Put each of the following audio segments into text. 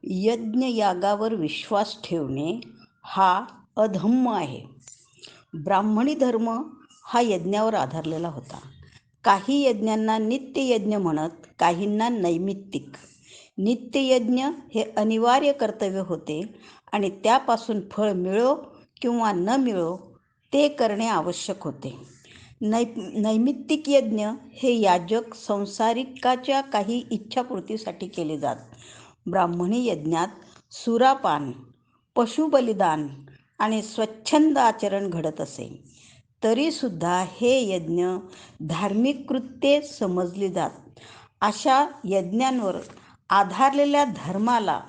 यज्ञयागावर विश्वास ठेवणे हा अधर्म आहे. ब्राह्मणी धर्म हा यज्ञावर आधारलेला होता. काही यज्ञांना नित्ययज्ञ म्हणत, काहींना नैमित्तिक. नित्ययज्ञ हे अनिवार्य कर्तव्य होते आणि त्यापासून फळ मिळो किंवा न मिळो ते करणे आवश्यक होते. नैमित्तिक यज्ञ हे याजक संसारिकाच्या काही इच्छापूर्तीसाठी केले जात. ब्राह्मणी यज्ञात सुरापान, पशुबलिदान आणि स्वच्छंद आचरण घडत असे. तरीसुद्धा हे यज्ञ धार्मिक कृत्ये समजली जात. अशा यज्ञांवर आधारलेल्या धर्माला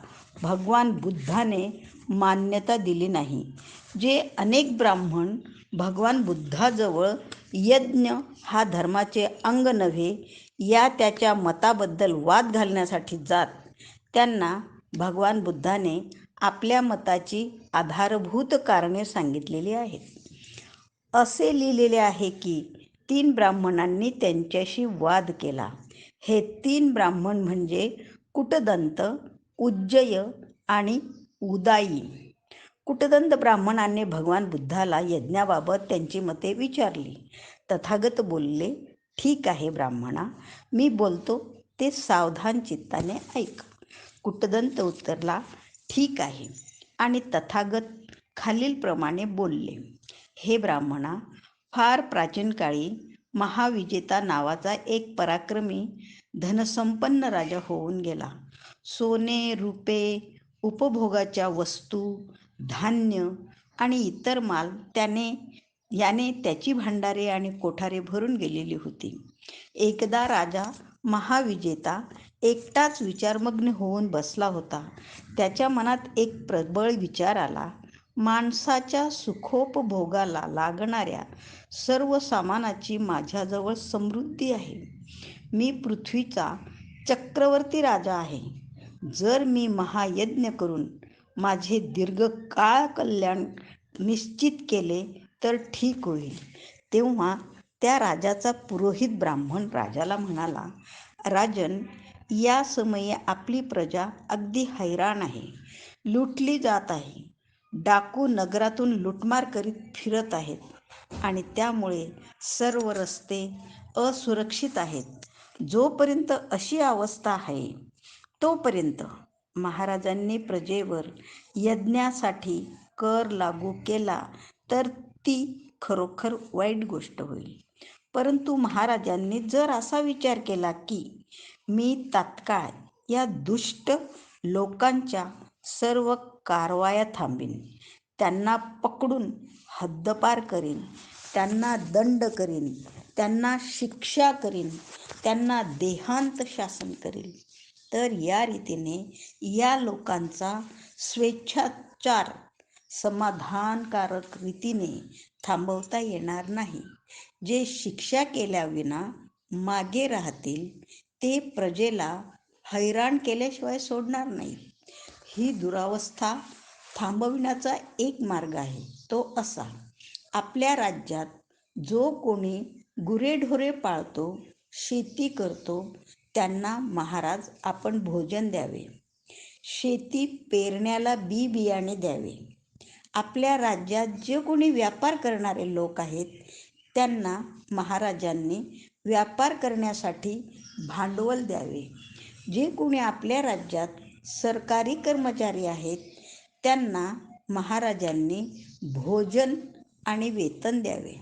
भगवान बुद्धाने मान्यता दिली नाही. जे अनेक ब्राह्मण भगवान बुद्धाजवळ यज्ञ हा धर्माचे अंग नव्हे या त्याच्या मताबद्दल वाद घालण्यासाठी जात, त्यांना भगवान बुद्धाने आपल्या मताची आधारभूत कारणे सांगितलेली आहेत. असे लिहिलेले आहे की 3 ब्राह्मणांनी त्यांच्याशी वाद केला. हे 3 ब्राह्मण म्हणजे कुटदंत, उज्जय आणि उदाई. कुटदंत ब्राह्मणाने भगवान बुद्धाला यज्ञाबाबत त्यांची मते विचारली. तथागत बोलले, ठीक आहे ब्राह्मणा, मी बोलतो ते सावधान चित्ताने ऐक. कुटदंत उत्तरला, ठीक आहे. आणि तथागत खालीलप्रमाणे बोलले, हे ब्राह्मणा, फार प्राचीन काळी महाविजेता नावाचा एक पराक्रमी धनसंपन्न राजा होऊन गेला. सोने, रुपे, उपभोगाच्या वस्तू, धान्य आणि इतर माल याने त्याची भांडारे आणि कोठारे भरून गेलेली होती. एकदा राजा महाविजेता एकटाच विचारमग्न होऊन बसला होता. त्याच्या मनात एक प्रबळ विचार आला. माणसाच्या सुखोपभोगाला लागणाऱ्या सर्व सामानाची माझ्याजवळ समृद्धी आहे. मी पृथ्वीचा चक्रवर्ती राजा आहे. जर मी महायज्ञ करून माझे दीर्घकाळ कल्याण निश्चित केले तर ठीक होईल. तेव्हा त्या राजाचा पुरोहित ब्राह्मण राजाला म्हणाला, राजन, या समयी आपली प्रजा अगदी हैराण आहे. लुटली जात आहे. डाकू नगरातून लुटमार करीत फिरत आहेत आणि त्यामुळे सर्व रस्ते असुरक्षित आहेत. जोपर्यंत अशी अवस्था आहे तोपर्यंत महाराजांनी प्रजेवर यज्ञासाठी कर लागू केला तर ती खरोखर वाईट गोष्ट होईल. परंतु महाराजांनी जर असा विचार केला की मी तात्काळ या दुष्ट लोकांच्या सर्व कारवाया थांबीन, त्यांना पकडून हद्दपार करीन, त्यांना दंड करीन, त्यांना शिक्षा करीन, त्यांना देहांत शासन करील, तर या रीतीने या लोकांचा स्वेच्छाचार समाधानकारक रीतीने थांबवता येणार नाही. जे शिक्षा केल्याविना मागे राहतील ते प्रजेला हैराण केल्याशिवाय सोडणार नाहीत. ही दुरावस्था थांबविण्याचा एक मार्ग आहे, तो असा, आपल्या राज्यात जो कोणी गुरेढोरे पाळतो, शेती करतो, त्यांना महाराज आपण भोजन द्यावे. शेती पेरण्याला बी बियाणे द्यावे. आपल्या राज्यात जे कोणी व्यापार करणारे लोक आहेत त्यांना महाराजांनी व्यापार करण्यासाठी भांडवल द्यावे. जे कोणी आपल्या राज्यात सरकारी कर्मचारी आहेत त्यांना महाराजांनी भोजन आणि वेतन द्यावे.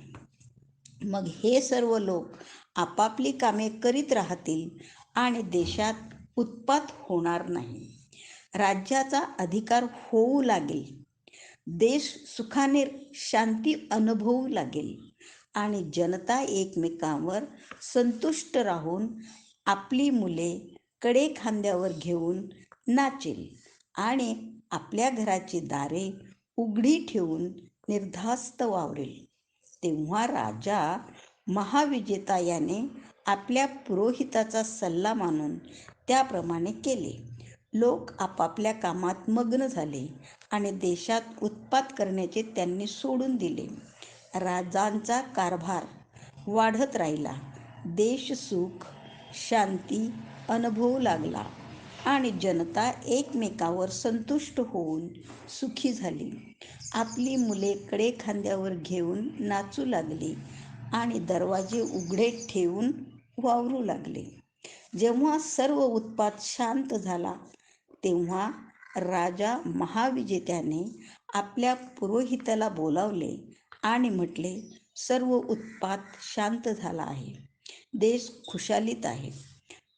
मग हे सर्व लोक आपापली कामे करीत राहतील आणि देशात उत्पात होणार नाही. राज्याचा अधिकार होऊ लागेल. देश सुखाने शांती अनुभवू लागेल आणि जनता एकमेकांवर संतुष्ट राहून आपली मुले कडे खांद्यावर घेऊन नाचेल आणि आपल्या घराची दारे उघडी ठेवून निर्धास्त वावरेल. तेव्हा राजा महाविजेता याने आपल्या पुरोहिताचा सल्ला मानून त्याप्रमाणे केले. लोक आपापल्या कामात मग्न झाले आणि देशात उत्पात करण्याचे त्यांनी सोडून दिले. राजांचा कारभार वाढत राहिला. देश सुख शांती अनुभवू लागला. आणि जनता एकमेकावर संतुष्ट होऊन सुखी झाली. आपली मुले कडे खांद्यावर घेऊन नाचू लागली आणि दरवाजे उघडे ठेवून वावरू लागले. जेव्हा सर्व उत्पात शांत झाला तेव्हा राजा महाविजेत्याने आपल्या पुरोहिताला बोलावले आणि म्हटले, सर्व उत्पात शांत झाला आहे, देश खुशालीत आहे.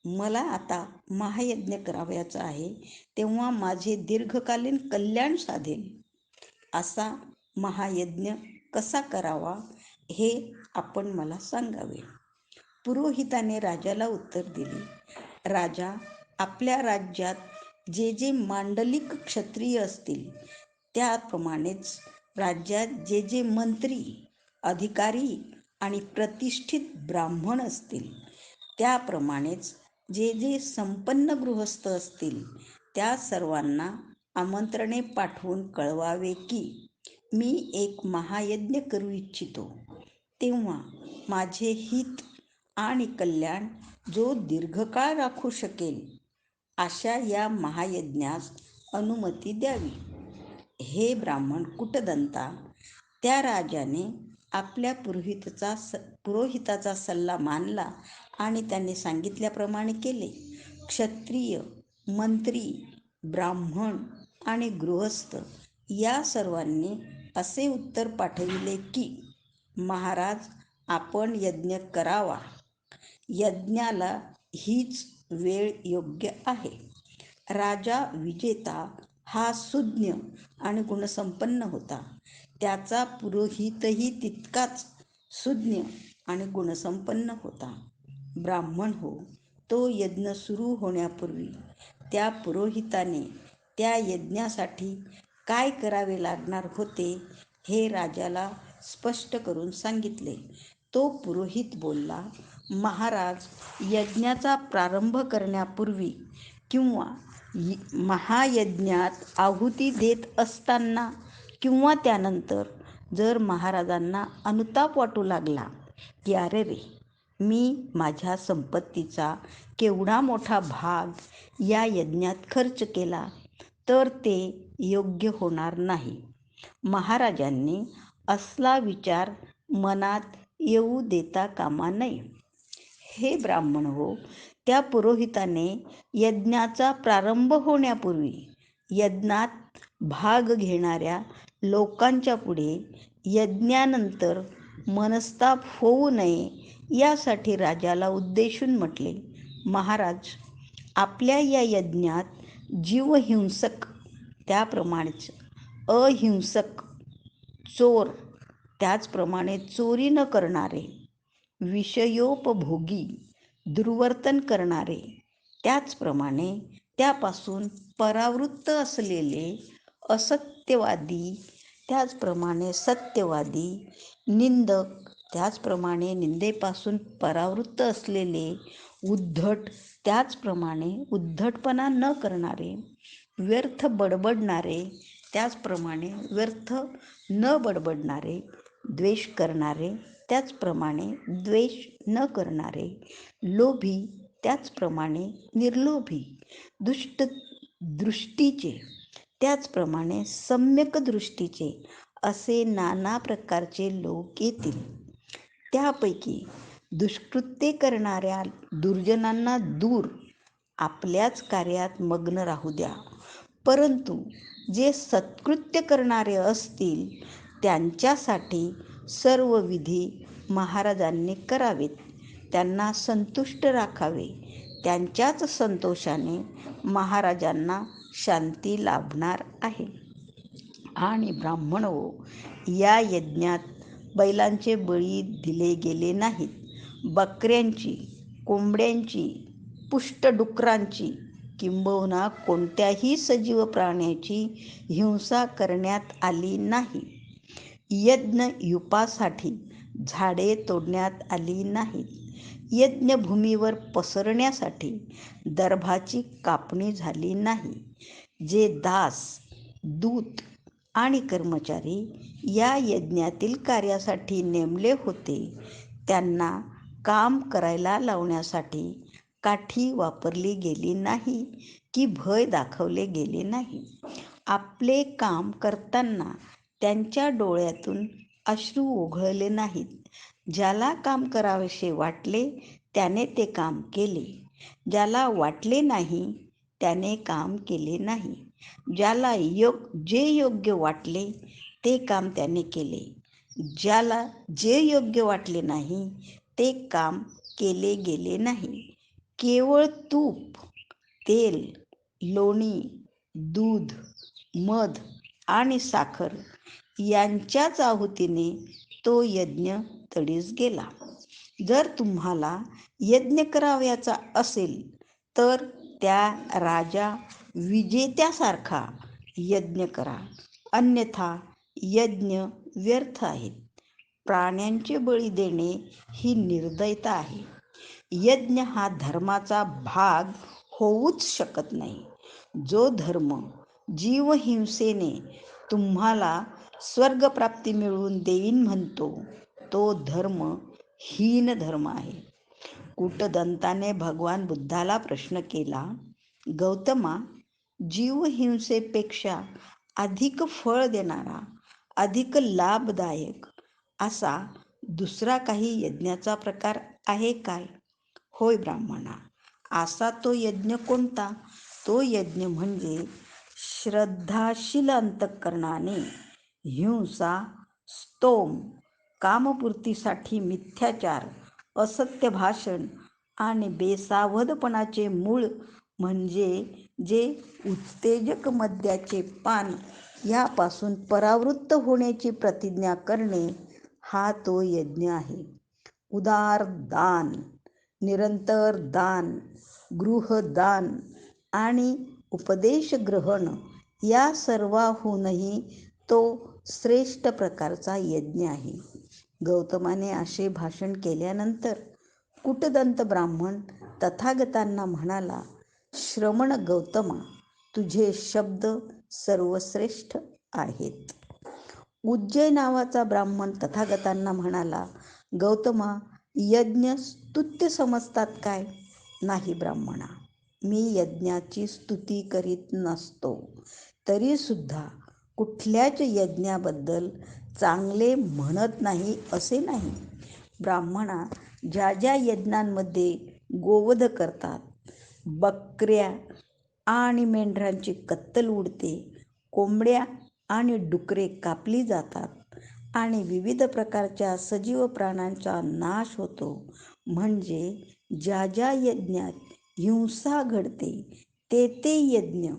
मला आता महायज्ञ करावयाचा आहे, तेव्हा माझे दीर्घकालीन कल्याण साधेल. असा महायज्ञ कसा करावा हे आपण मला सांगावे. पुरोहिताने राजाला उत्तर दिले, राजा, आपल्या राज्यात जे जे मांडलिक क्षत्रिय असतील त्याप्रमाणेच राज्यात जे जे मंत्री, अधिकारी आणि प्रतिष्ठित ब्राह्मण असतील त्याप्रमाणेच जे जे संपन्न गृहस्थ असतील त्या सर्वांना आमंत्रणे पाठवून कळवावे की मी एक महायज्ञ करू इच्छितो. तेव्हा माझे हित आणि कल्याण जो दीर्घकाळ राखू शकेल अशा या महायज्ञास अनुमती द्यावी. हे ब्राह्मण कुटदंता, त्या राजाने आपल्या पुरोहिताचा सल्ला मानला आणि त्याने सांगितल्याप्रमाणे केले. क्षत्रिय, मंत्री, ब्राह्मण आणि गृहस्थ या सर्वांनी असे उत्तर पाठविले की महाराज, आपण यज्ञ करावा. यज्ञाला हीच वेळ योग्य आहे. राजा विजेता हा सुज्ञ आणि गुणसंपन्न होता. त्याचा पुरोहितही तितकाच सुज्ञ आणि गुणसंपन्न होता. ब्राह्मण हो, तो यज्ञ सुरू होण्यापूर्वी त्या पुरोहिताने त्या यज्ञासाठी काय करावे लागणार होते हे राजाला स्पष्ट करून सांगितले. तो पुरोहित बोलला, महाराज, यज्ञाचा प्रारंभ करण्यापूर्वी किंवा महायज्ञात आहुती देत असताना किंवा त्यानंतर जर महाराजांना अनुताप वाटू लागला की अरे रे, मी माझ्या संपत्तीचा केवढा मोठा भाग या यज्ञात खर्च केला, तर ते योग्य होणार नाही. महाराजांनी असला विचार मनात येऊ देता कामा नये. हे ब्राह्मण हो, त्या पुरोहिताने यज्ञाचा प्रारंभ होण्यापूर्वी यज्ञात भाग घेणाऱ्या लोकांच्या पुढे यज्ञानंतर मनस्ताप होऊ नये यासाठी राजाला उद्देशून म्हटले, महाराज, आपल्या या यज्ञात जीवहिंसक त्याप्रमाणेच अहिंसक, चोर त्याचप्रमाणे चोरी न करणारे, विषयोपभोगी, दुर्वर्तन करणारे, त्याचप्रमाणे त्यापासून परावृत्त असलेले असत्यवादी, त्याचप्रमाणे सत्यवादी, निंदक, त्याचप्रमाणे निंदेपासून परावृत्त असलेले, उद्धट, त्याचप्रमाणे उद्धटपणा न करणारे, व्यर्थ बडबडणारे, त्याचप्रमाणे व्यर्थ न बडबडणारे, द्वेष करणारे, त्याचप्रमाणे द्वेष न करणारे, लोभी, त्याचप्रमाणे निर्लोभी, दुष्ट दृष्टीचे, त्याचप्रमाणे सम्यक दृष्टीचे असे नाना प्रकारचे लोक येतील. त्यापैकी दुष्कृत्ये करणाऱ्या दुर्जनांना दूर आपल्याच कार्यात मग्न राहू द्या. परंतु जे सत्कृत्य करणारे असतील त्यांच्यासाठी सर्व विधी महाराजांनी करावेत. त्यांना संतुष्ट राखावे. त्यांच्याच संतोषाने महाराजांना शांती लाभणार आहे. आणि ब्राह्मणो, या यज्ञात बैलांचे बळी दिले गेले नाहीत. बकऱ्यांची, कोंबड्यांची, पुष्टडुकरांची किंबहुना कोणत्याही सजीव प्राण्याची हिंसा करण्यात आली नाही. यज्ञयुपासाठी झाडे तोडण्यात आली नाहीत. यज्ञभूमीवर पसरण्यासाठी दर्भाची कापणी झाली नाही. जे दास, दूत आणि कर्मचारी या यज्ञातील कार्यासाठी नेमले होते त्यांना काम करायला लावण्यासाठी काठी वापरली गेली नाही की भय दाखवले गेले नाही. आपले काम करताना त्यांच्या डोळ्यातून अश्रू ओघळले नाहीत. ज्याला काम करावेसे वाटले त्याने ते काम केले. ज्याला वाटले नाही त्याने काम केले नाही. ज्याला जे योग्य वाटले ते काम त्याने केले. ज्याला जे योग्य वाटले नाही ते काम केले गेले नाही. केवळ तूप, तेल, लोणी, दूध, मध आणि साखर यांच्याच आहुतीने तो यज्ञ तडीस गेला. जर तुम्हाला यज्ञ करावयाचा असेल तर त्या राजा विजेत्यासारखा यज्ञ करा, अन्यथा यज्ञ व्यर्थ आहेत. प्राण्यांचे बळी देणे ही निर्दयता आहे. यज्ञ हा धर्माचा भाग होऊच शकत नाही. जो धर्म जीवहिंसेने तुम्हाला स्वर्गप्राप्ती मिळवून देईन म्हणतो तो धर्म हीन धर्म आहे. कूटदंताने भगवान बुद्धाला प्रश्न केला, गौतमा, जीवहिंसेपेक्षा अधिक फळ देणारा, अधिक लाभदायक असा दुसरा काही यज्ञाचा प्रकार आहे काय? होय ब्राह्मणा. असा तो यज्ञ कोणता? तो यज्ञ म्हणजे श्रद्धाशील अंतःकरणाने हिंसा, स्तोम, कामपूर्तीसाठी मिथ्याचार, असत्य भाषण आणि बेसावधपणाचे मूळ म्हणजे जे उत्तेजक मद्याचे पान यापासून परावृत्त होण्याची प्रतिज्ञा करणे हा तो यज्ञ आहे. उदार दान, निरंतर दान, गृहदान आणि उपदेश ग्रहण या सर्वाहूनही तो श्रेष्ठ प्रकारचा यज्ञ आहे. गौतमाने असे भाषण केल्यानंतर कूटदंत ब्राह्मण तथागतांना म्हणाला, श्रमण गौतमा, तुझे शब्द सर्वश्रेष्ठ आहेत. उज्जय नावाचा ब्राह्मण तथागतांना म्हणाला, गौतमा, यज्ञ स्तुत्य समजतात काय? नाही ब्राह्मणा, मी यज्ञाची स्तुती करीत नसतो. तरी सुद्धा कुठल्याच यज्ञाबद्दल चांगले म्हणत नाही असे नाही. ब्राह्मणा, ज्या ज्या यज्ञांमध्ये गोवध करतात, बकऱ्या आणि मेंढरांची कत्तल उडते, कोंबड्या आणि डुकरे कापली जातात आणि विविध प्रकारच्या सजीव प्राण्यांचा नाश होतो, म्हणजे ज्या ज्या यज्ञात हिंसा घडते ते ते यज्ञ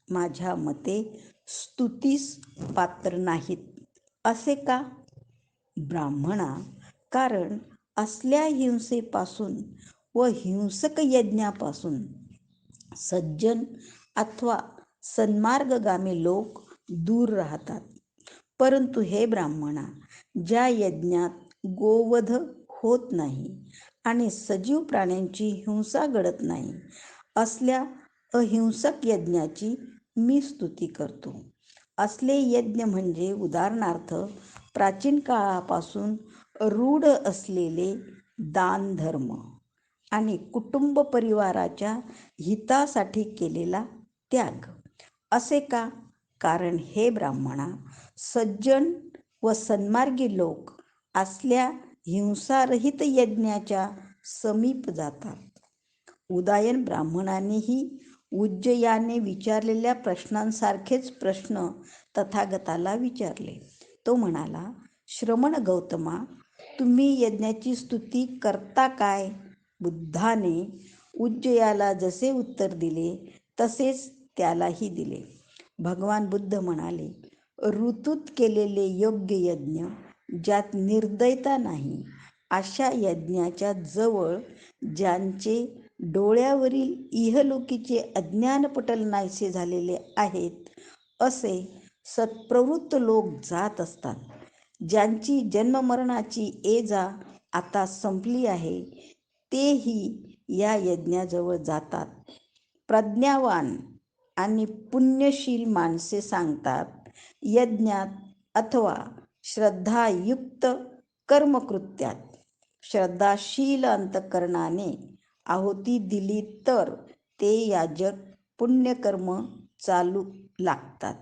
माझ्या मते स्तुतीस पात्र नाहीत. असे का? ब्राह्मणा, कारण असल्या हिंसेपासून व हिंसक यज्ञापासून सज्जन अथवा सन्मार्गगामी लोक दूर राहतात. परंतु हे ब्राह्मणा, ज्या यज्ञात गोवध होत नाही आणि सजीव प्राण्यांची हिंसा घडत नाही असल्या अहिंसक यज्ञाची मी स्तुती करतो. असले यज्ञ म्हणजे उदाहरणार्थ प्राचीन काळापासून रूढ असलेले दानधर्म आणि कुटुंब परिवाराच्या हितासाठी केलेला त्याग. असे का? कारण हे ब्राह्मणा, सज्जन व सन्मार्गी लोक असल्या हिंसारहित यज्ञाच्या समीप जातात. उदायन ब्राह्मणानेही उज्जयाने विचारलेल्या प्रश्नांसारखेच प्रश्न तथागताला विचारले. तो म्हणाला, श्रमण गौतमा, तुम्ही यज्ञाची स्तुती करता काय? बुद्धाने उज्जयाला जसे उत्तर दिले तसेच त्यालाही दिले. भगवान बुद्ध म्हणाले, ऋतूत केलेले योग्य यज्ञ ज्यात निर्दयता नाही अशा यज्ञाच्या जवळ ज्यांचे डोळ्यावरील इहलोकीचे अज्ञानपटल नाहीसे झालेले आहेत असे सत्प्रवृत्त लोक जात असतात. ज्यांची जन्ममरणाची एजा आता संपली आहे तेही या यज्ञाजवळ जातात. प्रज्ञावान आणि पुण्यशील माणसे सांगतात, यज्ञात अथवा श्रद्धायुक्त कर्मकृत्यात श्रद्धाशील अंतःकरणाने आहुती दिली तर ते याजक पुण्यकर्म चालू लागतात.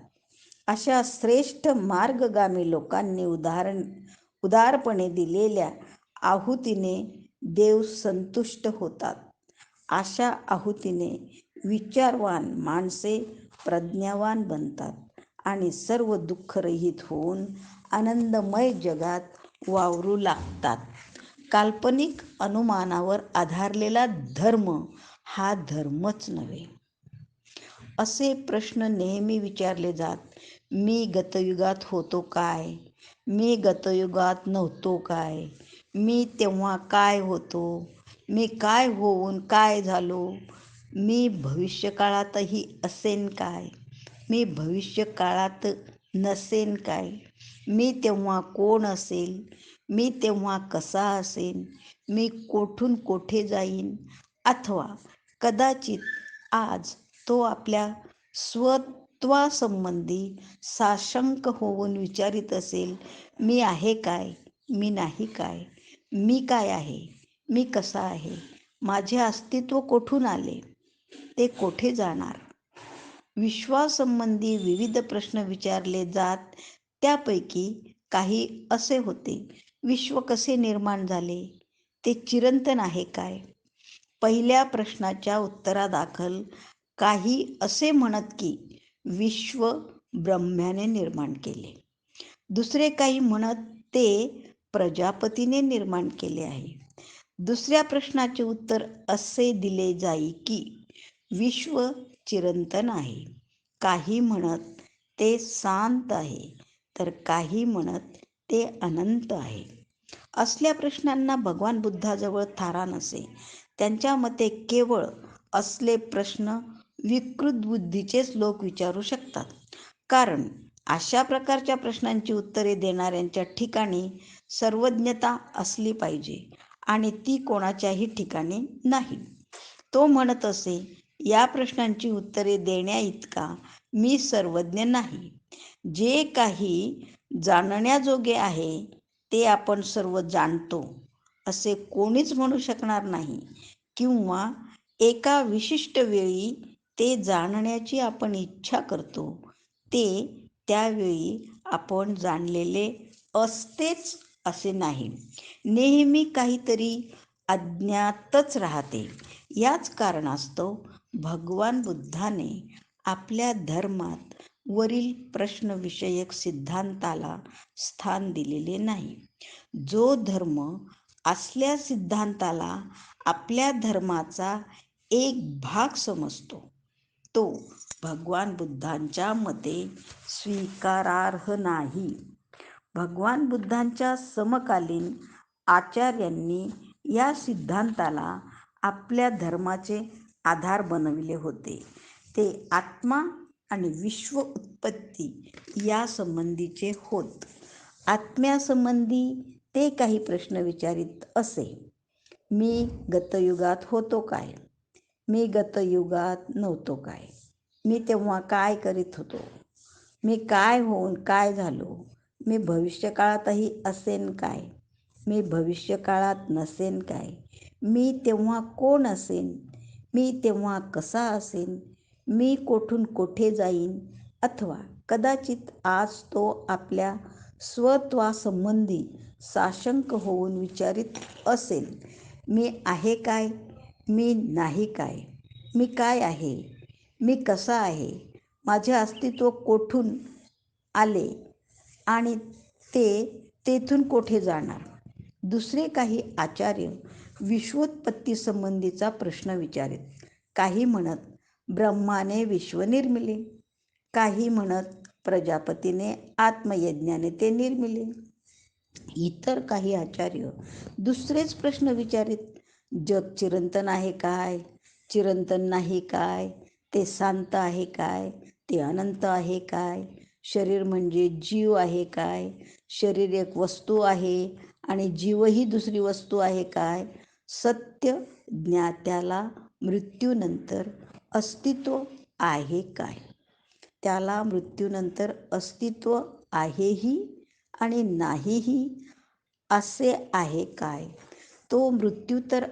अशा श्रेष्ठ मार्गगामी लोकांनी उदारपणे दिलेल्या आहुतीने देव संतुष्ट होतात. अशा आहुतीने विचारवान माणसे प्रज्ञावान बनतात आणि सर्व दुःखरहित होऊन आनंदमय जगात वावरू लागतात. काल्पनिक अनुमानावर आधारलेला धर्म हा धर्मच नव्हे. असे प्रश्न नेहमी विचारले जात. मी गतयुगात होतो काय? मी गतयुगात नव्हतो काय? मी तेव्हा काय होतो? मी काय होऊन काय झालो? मी भविष्यकाळातही असेन काय? मी भविष्यकाळात नसेन काय? मी तेव्हा कोण असेल? मी तेव्हा कसा असेन? मी कोठून कोठे जाईन? अथवा कदाचित आज तो आपल्या स्वत्वासंबंधी साशंक होऊन विचारित असेल, मी आहे काय? मी नाही काय? मी काय आहे? मी कसा आहे? माझे अस्तित्व कोठून आले? ते कोठे जाणार? विश्वासंबंधी विविध प्रश्न विचारले जात. त्यापैकी काही असे होते. विश्व कसे निर्माण झाले? ते चिरंतन आहे काय? पहिल्या प्रश्नाच्या उत्तरादाखल काही असे म्हणत की विश्व ब्रह्म्याने निर्माण केले. दुसरे काही म्हणत ते प्रजापतीने निर्माण केले आहे. दुसऱ्या प्रश्नाचे उत्तर असे दिले जाई की विश्व चिरंतन आहे. काही म्हणत ते शांत आहे, तर काही म्हणत ते अनंत आहे. असल्या प्रश्नांना भगवान बुद्धाजवळ थारा नसे. त्यांच्या मते केवळ असले प्रश्न विकृत बुद्धीचेच लोक विचारू शकतात. कारण अशा प्रकारच्या प्रश्नांची उत्तरे देणाऱ्यांच्या ठिकाणी सर्वज्ञता असली पाहिजे आणि ती कोणाच्याही ठिकाणी नाही. तो म्हणत असे, या प्रश्नांची उत्तरे देण्याइतका मी सर्वज्ञ नाही. जे काही जाणण्याजोगे आहे ते आपण सर्व जाणतो असे कोणीच म्हणू शकणार नाही, किंवा एका विशिष्ट वेळी ते जाणण्याची आपण इच्छा करतो ते त्यावेळी आपण जाणलेले असतेच असे नाही. नेहमी काहीतरी अज्ञातच राहते. याच कारणास्तव भगवान बुद्धाने आपल्या धर्मात वरील प्रश्नविषयक सिद्धांताला स्थान दिलेले नाही. जो धर्म असल्या सिद्धांताला आपल्या धर्माचा एक भाग समजतो तो भगवान बुद्धांच्या मते स्वीकारार्ह नाही. भगवान बुद्धांच्या समकालीन आचार्यांनी या सिद्धांताला आपल्या धर्माचे आधार बनविले होते. ते आत्मा आणि विश्व उत्पत्ती या संबंधीचे होत. आत्म्यासंबंधी ते काही प्रश्न विचारित असे. मी गतयुगात होतो काय? मी गतयुगात नव्हतो काय? मी तेव्हा काय करीत होतो? मी काय होऊन काय झालो? मी भविष्यकाळातही असेन काय? मी भविष्यकाळात नसेन काय? मी तेव्हा कोण असेन? मी तेव्हा कसा असेन? मी कोठून कोठे जाईन? अथवा कदाचित आज तो आपल्या स्वत्वासंबंधी साशंक होऊन विचारित असेल, मी आहे काय? मी नाही काय? मी काय आहे? मी कसा आहे? माझे अस्तित्व कोठून आले आणि ते तेथून कोठे जाणार? दुसरे काही आचार्य विश्वोत्पत्ती संबंधीचा प्रश्न विचारित. काही म्हणत ब्रह्माने विश्व निर्मिले, काही म्हणत प्रजापतीने आत्मयज्ञाने ते निर्मिले. इतर काही आचार्य दुसरेच प्रश्न विचारित. जग चिरंतन आहे काय? चिरंतन नाही काय? ते शांत आहे काय? ते अनंत आहे काय? शरीर म्हणजे जीव आहे काय? शरीर एक वस्तू आहे आणि जीवही दुसरी वस्तू आहे काय? सत्य ज्ञात्याला मृत्यूनंतर अस्तित्व आहे काय? त्याला मृत्यूनंतर अस्तित्व आहेही आणि नाहीही असे आहे काय? तो मृत्यू तर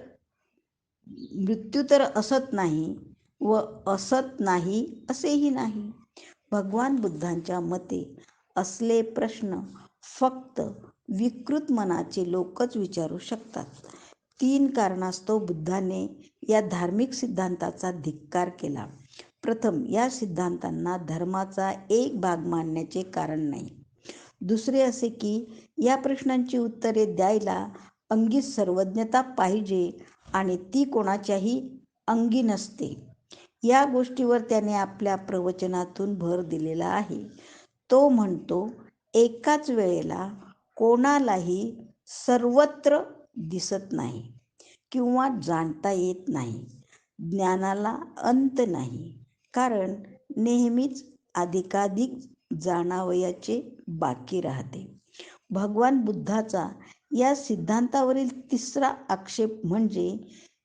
मृत्यू तर असत नाही व असत नाही असेही नाही. भगवान बुद्धांच्या मते असले प्रश्न फक्त विकृत मनाचे लोकच विचारू शकतात. 3 कारणास्तव बुद्धाने या धार्मिक सिद्धांताचा धिक्कार केला. प्रथम, या सिद्धांतांना धर्माचा एक भाग मानण्याचे कारण नाही. दुसरे असे की या प्रश्नांची उत्तरे द्यायला अंगी सर्वज्ञता पाहिजे आणि ती कोणाच्याही अंगी नसते. या गोष्टीवर त्याने आपल्या प्रवचनातून भर दिलेला आहे. तो म्हणतो, एकाच वेळेला कोणालाही सर्वत्र दिसत नाही किंवा जाणता येत नाही. ज्ञानाला अंत नाही, कारण नेहमीच अधिकाधिक जाणावयाचे बाकी राहते. भगवान बुद्धाचा या सिद्धांतावरील तिसरा आक्षेप म्हणजे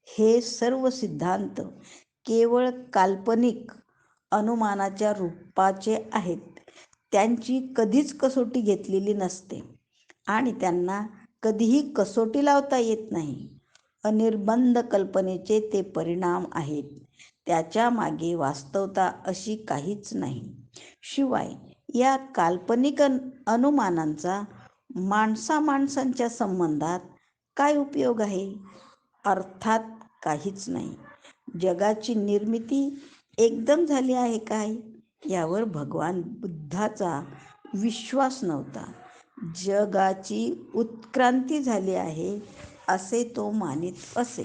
हे सर्व सिद्धांत केवळ काल्पनिक अनुमानाच्या रूपाचे आहेत. त्यांची कधीच कसोटी घेतलेली नसते आणि त्यांना कधीही कसोटी लावता येत नाही. अनिर्बंध कल्पनेचे ते परिणाम आहेत. त्याच्या मागे वास्तवता अशी काहीच नाही. शिवाय या काल्पनिक अनुमानांचा माणसामाणसांच्या संबंधात काय उपयोग आहे? अर्थात काहीच नाही. जगाची निर्मिती एकदम झाली आहे काय, यावर भगवान बुद्धाचा विश्वास नव्हता. जगाची उत्क्रांती झाली आहे असे तो मानित असे.